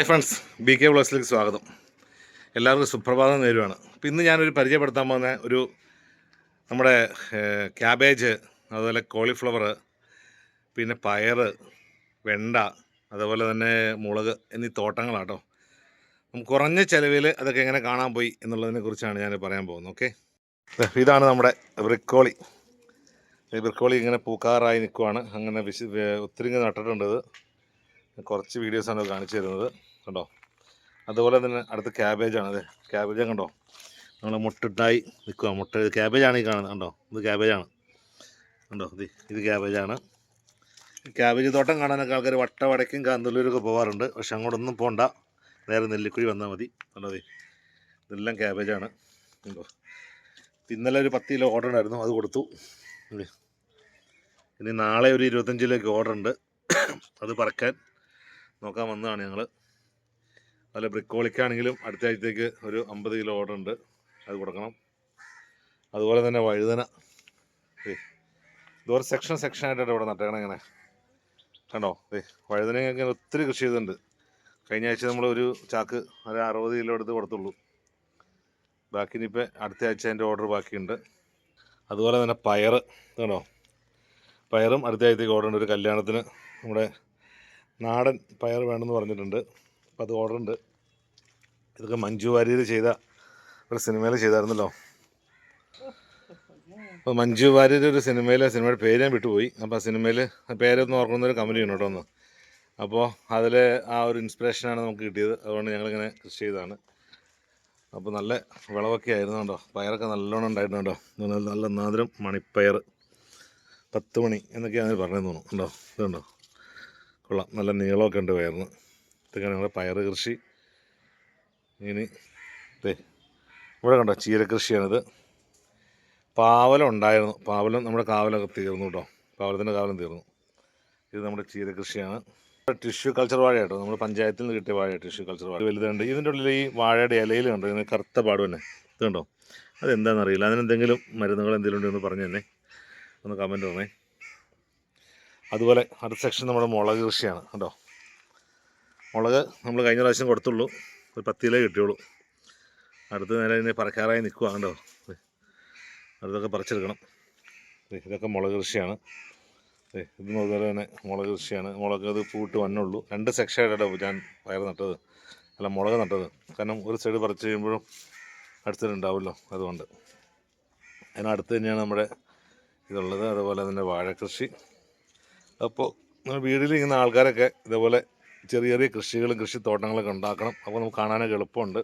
Friends, BK വ്ളോഗ്സിലേക്ക് സ്വാഗതം. എല്ലാവർക്കും സുപ്രഭാതം നേരുവാണ്. അപ്പോൾ ഇന്ന് ഞാനൊരു പരിചയപ്പെടുത്താൻ പോകുന്ന നമ്മുടെ ക്യാബേജ്, അതുപോലെ കോളിഫ്ലവർ, പിന്നെ പയർ, വെണ്ട, അതുപോലെ തന്നെ മുളക് എന്നീ തോട്ടങ്ങളാട്ടോ. കുറഞ്ഞ ചിലവിൽ അതൊക്കെ എങ്ങനെ കാണാൻ പോയി എന്നുള്ളതിനെ കുറിച്ചാണ് ഞാൻ പറയാൻ പോകുന്നത്. ഓക്കെ, ഇതാണ് നമ്മുടെ ബ്രിക്കോളി. ഈ ബ്രിക്കോളി ഇങ്ങനെ പൂക്കാറായി നിൽക്കുവാണ്. അങ്ങനെ ഒത്തിരി നട്ടിട്ടുണ്ട്. കുറച്ച് വീഡിയോസാണ് കാണിച്ചു തരുന്നത്, കണ്ടോ. അതുപോലെ തന്നെ അടുത്ത ക്യാബേജാണ്. അതെ, ക്യാബേജ് കണ്ടോ, നമ്മൾ മുട്ടിട്ടായി നിൽക്കുക. ക്യാബേജാണ് ഈ കാണുന്നത്, കണ്ടോ. ഇത് ക്യാബേജാണ്, കണ്ടോ. ഇത് ക്യാബേജാണ്. ക്യാബേജ് തോട്ടം കാണാനൊക്കെ ആൾക്കാർ വടക്കും കാന്തല്ലൂരൊക്കെ പോകാറുണ്ട്. പക്ഷെ അങ്ങോട്ടൊന്നും പോകണ്ട, നേരെ നെല്ലിക്കുഴി വന്നാൽ മതി. കണ്ടോ, ഇതെല്ലാം ക്യാബേജാണ്, കണ്ടോ. ഇന്നലെ ഒരു 10 കിലോ ഓർഡർ ഉണ്ടായിരുന്നു, അത് കൊടുത്തു. ഇനി നാളെ ഒരു 25 കിലോയ്ക്ക് ഓർഡർ ഉണ്ട്, അത് പറക്കാൻ നോക്കാൻ വന്നതാണ് ഞങ്ങൾ. അതുപോലെ ബ്രിക്കോളിക്കാണെങ്കിലും അടുത്ത ആഴ്ചത്തേക്ക് ഒരു 50 കിലോ ഓർഡർ ഉണ്ട്, അത് കൊടുക്കണം. അതുപോലെ തന്നെ വഴുതന, ഇതുപോലെ സെക്ഷനായിട്ടാണ് ഇവിടെ നട്ടേക്കണം. ഇങ്ങനെ കണ്ടോ, വഴുതനയൊക്കെ ഒത്തിരി കൃഷി ചെയ്തിട്ടുണ്ട്. കഴിഞ്ഞ ആഴ്ച നമ്മൾ ഒരു ചാക്ക് 60 കിലോ എടുത്ത് കൊടുത്തുള്ളൂ. ബാക്കി ഇനിയിപ്പോൾ അടുത്ത ആഴ്ച അതിൻ്റെ ഓർഡർ ബാക്കിയുണ്ട്. അതുപോലെ തന്നെ പയർ കണ്ടോ, പയറും അടുത്ത ആഴ്ചത്തേക്ക് ഓർഡർ ഉണ്ട്. ഒരു കല്യാണത്തിന് നമ്മുടെ നാടൻ പയർ വേണമെന്ന് പറഞ്ഞിട്ടുണ്ട്, അപ്പോൾ അത് ഓർഡർ ഉണ്ട്. ഇതൊക്കെ മഞ്ജു വാര്യർ ചെയ്ത ഒരു സിനിമയിൽ ചെയ്തായിരുന്നല്ലോ. അപ്പോൾ മഞ്ജു വാര്യർ ഒരു സിനിമയുടെ പേര് ഞാൻ വിട്ടുപോയി. അപ്പോൾ ആ സിനിമയിൽ പേരൊന്നും ഓർക്കുന്നൊരു കമൻറ്റ് ചെയ്യണം കേട്ടോ ഒന്ന്. അപ്പോൾ അതിൽ ആ ഒരു ഇൻസ്പിറേഷനാണ് നമുക്ക് കിട്ടിയത്. അതുകൊണ്ട് ഞങ്ങളിങ്ങനെ കൃഷി ചെയ്തതാണ്. അപ്പോൾ നല്ല വിളവൊക്കെ ആയിരുന്നു കേട്ടോ. പയറൊക്കെ നല്ലോണം ഉണ്ടായിട്ടുണ്ടോ. നല്ല നാദരം മണിപ്പയർ, 10 മണി എന്നൊക്കെയാണ് പറഞ്ഞതെന്ന് തോന്നുന്നു. ഉണ്ടോ, ഇതുണ്ടോ, കൊള്ളാം. നല്ല നീളമൊക്കെ ഉണ്ട് പയറിന്. ഇതൊക്കെയാണ് ഞങ്ങളുടെ പയർ കൃഷി. ഇനി ഇവിടെ കണ്ടോ, ചീരകൃഷിയാണിത്. പാവലം ഉണ്ടായിരുന്നു, പാവലം നമ്മുടെ കാവലൊക്കെ തീർന്നു കേട്ടോ. പാവലത്തിൻ്റെ കാവലം തീർന്നു. ഇത് നമ്മുടെ ചീരകൃഷിയാണ്. ടിഷ്യൂ കൾച്ചർ വാഴ കേട്ടോ, നമ്മൾ പഞ്ചായത്തിൽ നിന്ന് കിട്ടിയ വാഴ, ടിഷ്യൂ കൾച്ചർ വാഴ വലുതുണ്ട്. ഇതിൻ്റെ ഉള്ളിൽ ഈ വാഴയുടെ ഇലയിൽ കണ്ടോ, ഇതിന് കറുത്ത പാട് തന്നെ. ഇത് കണ്ടോ, അതെന്താണെന്നറിയില്ല. അതിനെന്തെങ്കിലും മരുന്നുകൾ എന്തെങ്കിലും ഉണ്ടെന്ന് പറഞ്ഞു തന്നെ ഒന്ന് കമൻറ്റ് പറഞ്ഞേ. അതുപോലെ അടുത്ത സെക്ഷൻ നമ്മുടെ മുളക് കൃഷിയാണ് കേട്ടോ. മുളക് നമ്മൾ കഴിഞ്ഞ പ്രാവശ്യം കൊടുത്തുള്ളൂ, ഒരു 10 കിലോ കിട്ടിയുള്ളൂ. അടുത്ത് നേരെ ഇതിനെ പറക്കാറായി നിൽക്കുക കണ്ടോ. അടുത്തൊക്കെ പറിച്ചെടുക്കണം. ഇതൊക്കെ മുളക് കൃഷിയാണ്. ഇതും അതുപോലെ തന്നെ മുളക് കൃഷിയാണ്. മുളക് അത് പൂട്ട് വന്നുള്ളൂ. 2 സെക്ഷനായിട്ടോ ഞാൻ മുളക് നട്ടത്. കാരണം ഒരു സൈഡ് പറിച്ച് കഴിയുമ്പോഴും അടുത്തിട്ടുണ്ടാവുമല്ലോ, അതുകൊണ്ട്. അതിനടുത്ത് തന്നെയാണ് നമ്മുടെ ഇതുള്ളത്. അതുപോലെ തന്നെ വാഴക്കൃഷി. അപ്പോൾ വീട്ടിൽ ഇങ്ങനെ ആൾക്കാരൊക്കെ ഇതേപോലെ ചെറിയ ചെറിയ കൃഷികളും കൃഷിത്തോട്ടങ്ങളൊക്കെ ഉണ്ടാക്കണം. അപ്പോൾ നമുക്ക് കാണാനൊക്കെ എളുപ്പമുണ്ട്.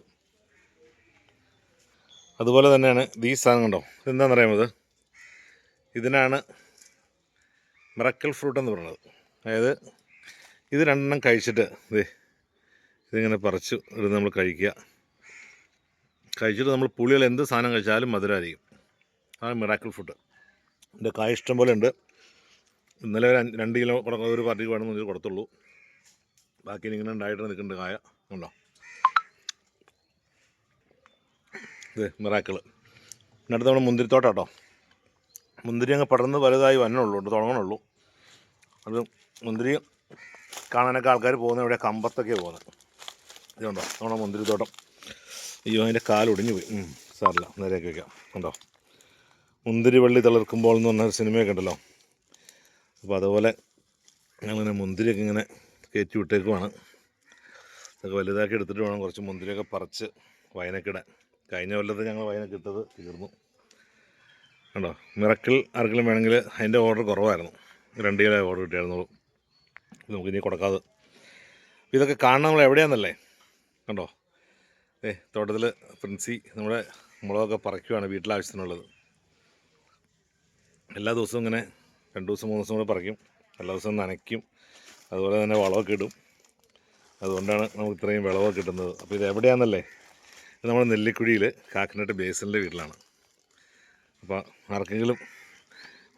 അതുപോലെ തന്നെയാണ് ഈ സാധനം കണ്ടോ, എന്താണെന്ന് അറിയാമത്, ഇതിനാണ് മിറക്കിൾ ഫ്രൂട്ട് എന്ന് പറയുന്നത്. അതായത് ഇത് 2 കഴിച്ചിട്ട് ഇതിങ്ങനെ പറിച്ചു ഇത് നമ്മൾ കഴിച്ചിട്ട് നമ്മൾ പുളികൾ എന്ത് സാധനം കഴിച്ചാലും മധുരമായിരിക്കും. അതാണ് മിറാക്കിൾ ഫ്രൂട്ട്. ഇതിൻ്റെ കായ ഇഷ്ടം പോലെ ഉണ്ട്. ഇന്നലെ 2 കിലോ ഒരു പാർട്ടിക്ക് വേണമെന്ന് ഇത് കൊടുത്തുള്ളൂ. ബാക്കി ഇങ്ങനെ ഉണ്ടായിട്ട് നിൽക്കുന്നുണ്ട് കായ, ഉണ്ടോ. ഇത് മിറാക്കിൾ. അടുത്ത് നമ്മുടെ മുന്തിരിത്തോട്ടം കേട്ടോ. മുന്തിരി അങ്ങ് പടർന്ന് വലുതായി തുടങ്ങണുള്ളൂ. അത് മുന്തിരി കാണാനൊക്കെ ആൾക്കാർ പോകുന്ന ഇവിടെ കമ്പത്തൊക്കെയാണ് പോകുന്നത്. ഇതുണ്ടോ നമ്മുടെ മുന്തിരിത്തോട്ടം. അയ്യോ, അതിൻ്റെ കാലൊടിഞ്ഞു പോയി. സാറില്ല, നേരെയൊക്കെ വയ്ക്കാം. കണ്ടോ, മുന്തിരി വള്ളി തളിർക്കുമ്പോൾ എന്ന് പറഞ്ഞൊരു സിനിമയൊക്കെ ഉണ്ടല്ലോ. അപ്പോൾ അതുപോലെ ഞങ്ങളിങ്ങനെ മുന്തിരിയൊക്കെ ഇങ്ങനെ കയറ്റി വിട്ടേക്കുവാണ്. അതൊക്കെ വലുതാക്കി എടുത്തിട്ട് വേണം കുറച്ച് മുന്തിരിയൊക്കെ പറിച്ച് വയനക്കിടാൻ. കഴിഞ്ഞ കൊല്ലത്ത് ഞങ്ങൾ വയനൊക്കെ ഇട്ടത് തീർന്നു. കണ്ടോ, മിറക്കിൾ ആർക്കെങ്കിലും വേണമെങ്കിൽ അതിൻ്റെ ഓർഡർ കുറവായിരുന്നു, 2 കിലോ ഓർഡർ കിട്ടിയായിരുന്നുള്ളൂ. നമുക്കിനി കൊടുക്കാതെ. ഇതൊക്കെ കാണണം നമ്മൾ എവിടെയാണെന്നല്ലേ. കണ്ടോ, തോട്ടത്തിൽ പ്രിൻസി നമ്മുടെ മുളകൊക്കെ പറിക്കുവാണ് വീട്ടിലാവശ്യത്തിനുള്ളത്. എല്ലാ ദിവസവും ഇങ്ങനെ 2 ദിവസം 3 ദിവസം കൂടെ പറിക്കും. എല്ലാ ദിവസവും നനയ്ക്കും. അതുപോലെ തന്നെ വളമൊക്കെ ഇടും. അതുകൊണ്ടാണ് നമുക്ക് ഇത്രയും വിളവൊക്കെ കിട്ടുന്നത്. അപ്പോൾ ഇത് എവിടെയാണെന്നല്ലേ, ഇത് നമ്മുടെ നെല്ലിക്കുഴിയിൽ കാക്കനാട്ട് ബേസിൻ്റെ വീട്ടിലാണ്. അപ്പോൾ ആർക്കെങ്കിലും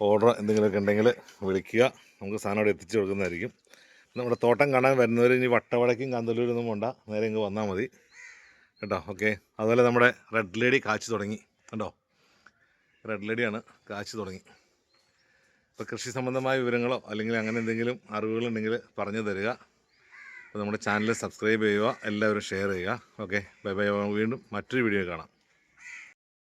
ഓർഡർ എന്തെങ്കിലുമൊക്കെ ഉണ്ടെങ്കിൽ വിളിക്കുക, നമുക്ക് സാധനം അവിടെ എത്തിച്ചു കൊടുക്കുന്നതായിരിക്കും. നമ്മുടെ തോട്ടം കാണാൻ വരുന്നവർ ഇനി വട്ടവടക്കും കാന്തല്ലൂരൊന്നും വേണ്ട, നേരെ ഇങ്ങ് വന്നാൽ മതി കേട്ടോ. ഓക്കെ. അതുപോലെ നമ്മുടെ റെഡ് ലേഡി കാച്ചു തുടങ്ങി കണ്ടോ, റെഡ് ലേഡിയാണ് കാച്ചു തുടങ്ങി. ഇപ്പോൾ കൃഷി സംബന്ധമായ വിവരങ്ങളോ അല്ലെങ്കിൽ അങ്ങനെ എന്തെങ്കിലും അറിവുകളുണ്ടെങ്കിൽ പറഞ്ഞു തരിക. അപ്പോൾ നമ്മുടെ ചാനൽ സബ്സ്ക്രൈബ് ചെയ്യുക, എല്ലാവരും ഷെയർ ചെയ്യുക. Okay, bye bye. വീണ്ടും മറ്റൊരു വീഡിയോ കാണാം.